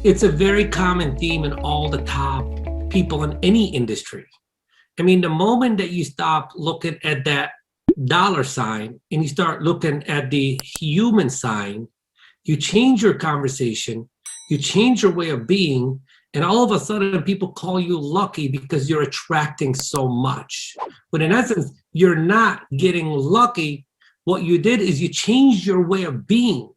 It's a very common theme in all the top people in any industry. I mean, the moment that you stop looking at that dollar sign and you start looking at the human sign, you change your conversation, you change your way of being, and all of a sudden people call you lucky because you're attracting so much. But in essence, you're not getting lucky. What you did is you changed your way of being.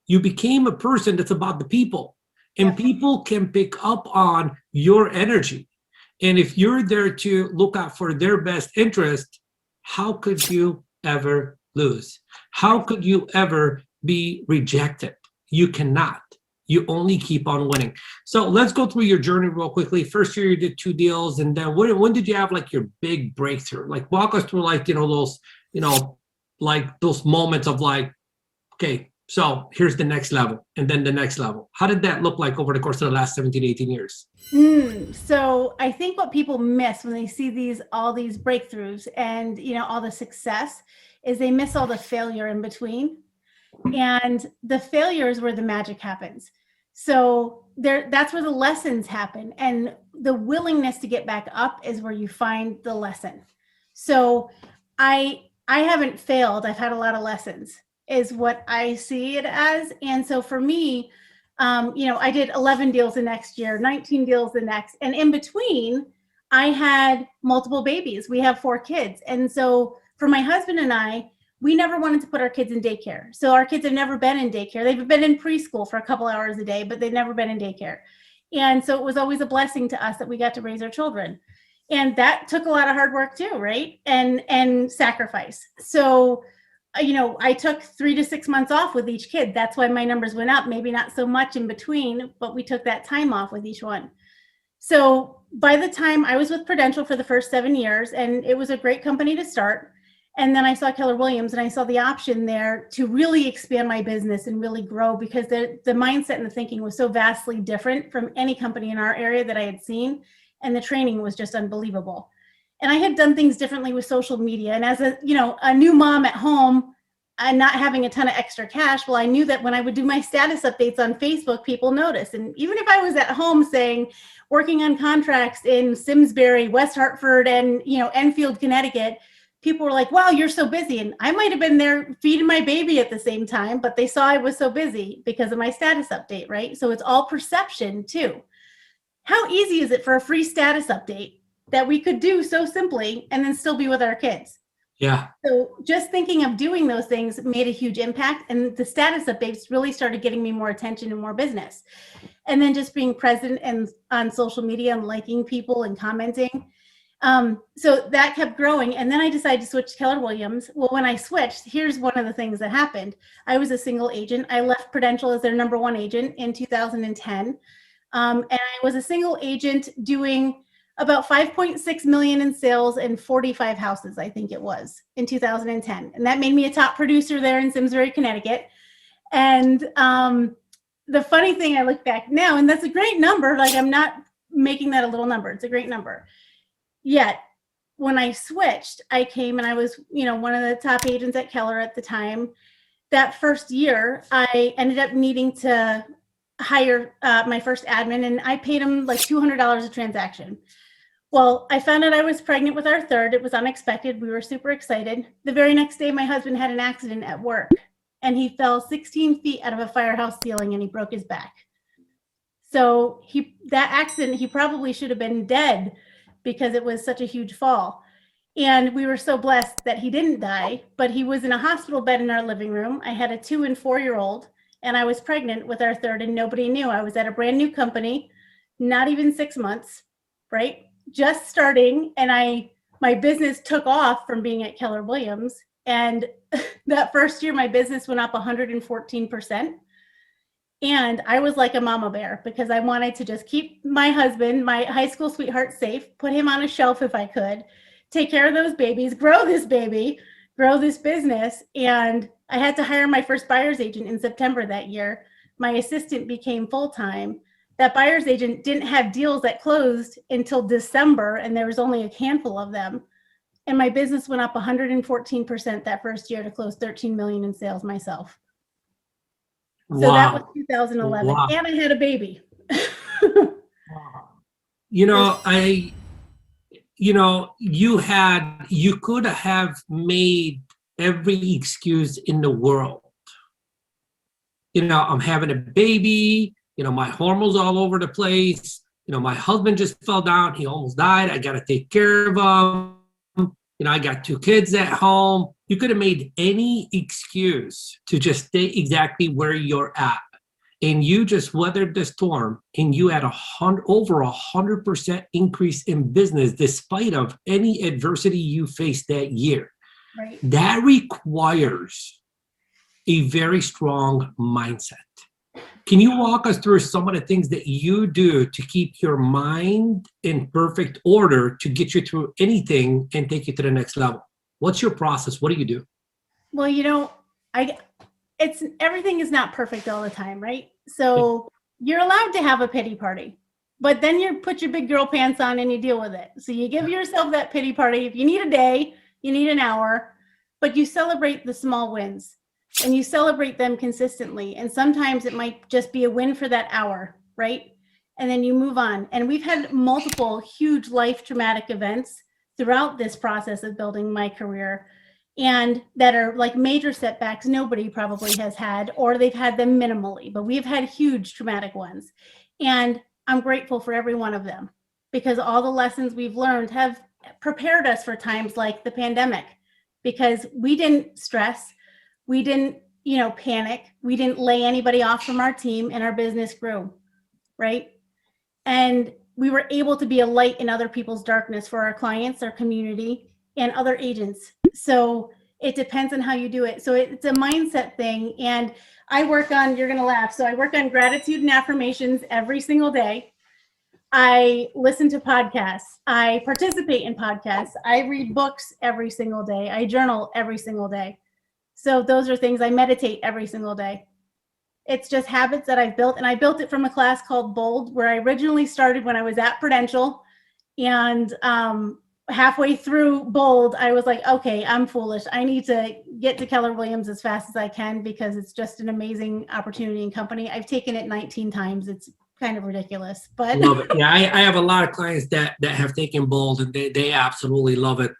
You became a person that's about the people, and people can pick up on your energy. And if you're there to look out for their best interest, how could you ever lose? How could you ever be rejected? You cannot. You only keep on winning. So let's go through your journey real quickly. First year you did 2 deals, and then when did you have like your big breakthrough? Like walk us through like those like those moments of like, okay, so here's the next level, and then the next level. How did that look like over the course of the last 17, 18 years? So I think what people miss when they see all these breakthroughs and all the success is they miss all the failure in between. And the failure is where the magic happens. So that's where the lessons happen. And the willingness to get back up is where you find the lesson. So I haven't failed. I've had a lot of lessons is what I see it as. And so for me, I did 11 deals the next year, 19 deals the next, and in between I had multiple babies. We have 4 kids. And so for my husband and I, we never wanted to put our kids in daycare. So our kids have never been in daycare. They've been in preschool for a couple hours a day, but they've never been in daycare. And so it was always a blessing to us that we got to raise our children. And that took a lot of hard work too, right? And sacrifice. So I took 3 to 6 months off with each kid. That's why my numbers went up, maybe not so much in between, but we took that time off with each one. So by the time I was with Prudential for the first 7 years, and it was a great company to start. And then I saw Keller Williams and I saw the option there to really expand my business and really grow because the mindset and the thinking was so vastly different from any company in our area that I had seen. And the training was just unbelievable. And I had done things differently with social media. And as a new mom at home and not having a ton of extra cash, well, I knew that when I would do my status updates on Facebook, people noticed. And even if I was at home saying, working on contracts in Simsbury, West Hartford, and, Enfield, Connecticut, people were like, wow, you're so busy. And I might've been there feeding my baby at the same time, but they saw I was so busy because of my status update, right? So it's all perception too. How easy is it for a free status update that we could do so simply and then still be with our kids? Yeah. So just thinking of doing those things made a huge impact. And the status updates really started getting me more attention and more business. And then just being present and on social media and liking people and commenting. So that kept growing. And then I decided to switch to Keller Williams. Well, when I switched, here's one of the things that happened. I was a single agent. I left Prudential as their number 1 agent in 2010. And I was a single agent doing about 5.6 million in sales and 45 houses, I think it was, in 2010. And that made me a top producer there in Simsbury, Connecticut. And the funny thing, I look back now, and that's a great number. Like, I'm not making that a little number. It's a great number. Yet, when I switched, I came and I was, one of the top agents at Keller at the time. That first year, I ended up needing to hire my first admin, and I paid him like $200 a transaction. Well, I found out I was pregnant with our third. It was unexpected. We were super excited. The very next day, my husband had an accident at work, and he fell 16 feet out of a firehouse ceiling and he broke his back. So that accident, he probably should have been dead because it was such a huge fall. And we were so blessed that he didn't die, but he was in a hospital bed in our living room. I had a 2 and 4-year-old, and I was pregnant with our third, and nobody knew. I was at a brand new company, not even 6 months, right? Just starting, and my business took off from being at Keller Williams. And that first year, my business went up 114%. And I was like a mama bear because I wanted to just keep my husband, my high school sweetheart, safe, put him on a shelf if I could, take care of those babies, grow this baby, grow this business. And I had to hire my first buyer's agent in September that year. My assistant became full-time. That buyer's agent didn't have deals that closed until December, and there was only a handful of them. And my business went up 114% that first year to close 13 million in sales myself. So that was Wow. 2011, Wow. and I had a baby. Wow. You There's know, you could have made every excuse in the world. I'm having a baby, my hormones all over the place. My husband just fell down. He almost died. I got to take care of him. I got two kids at home. You could have made any excuse to just stay exactly where you're at. And you just weathered the storm and you had over 100% increase in business despite of any adversity you faced that year. right. That requires a very strong mindset. Can you walk us through some of the things that you do to keep your mind in perfect order to get you through anything and take you to the next level? What's your process? What do you do? Well, I it's everything is not perfect all the time, right? So you're allowed to have a pity party, but then you put your big girl pants on and you deal with it. So you give yourself that pity party. If you need a day, you need an hour, but you celebrate the small wins and you celebrate them consistently. And sometimes it might just be a win for that hour, right? And then you move on. And we've had multiple huge life traumatic events throughout this process of building my career, and that are like major setbacks nobody probably has had, or they've had them minimally, but we've had huge traumatic ones. And I'm grateful for every one of them because all the lessons we've learned have prepared us for times like the pandemic, because we didn't stress, we didn't, panic, we didn't lay anybody off from our team, and our business grew, right? And we were able to be a light in other people's darkness for our clients, our community, and other agents. So it depends on how you do it. So it's a mindset thing. And I work on, you're going to laugh. So I work on gratitude and affirmations every single day. I listen to podcasts. I participate in podcasts. I read books every single day. I journal every single day. So those are things. I meditate every single day. It's just habits that I've built. And I built it from a class called Bold, where I originally started when I was at Prudential. And halfway through Bold, I was like, okay, I'm foolish. I need to get to Keller Williams as fast as I can because it's just an amazing opportunity and company. I've taken it 19 times. It's kind of ridiculous, but Love it. Yeah, I have a lot of clients that have taken Bold and they absolutely love it.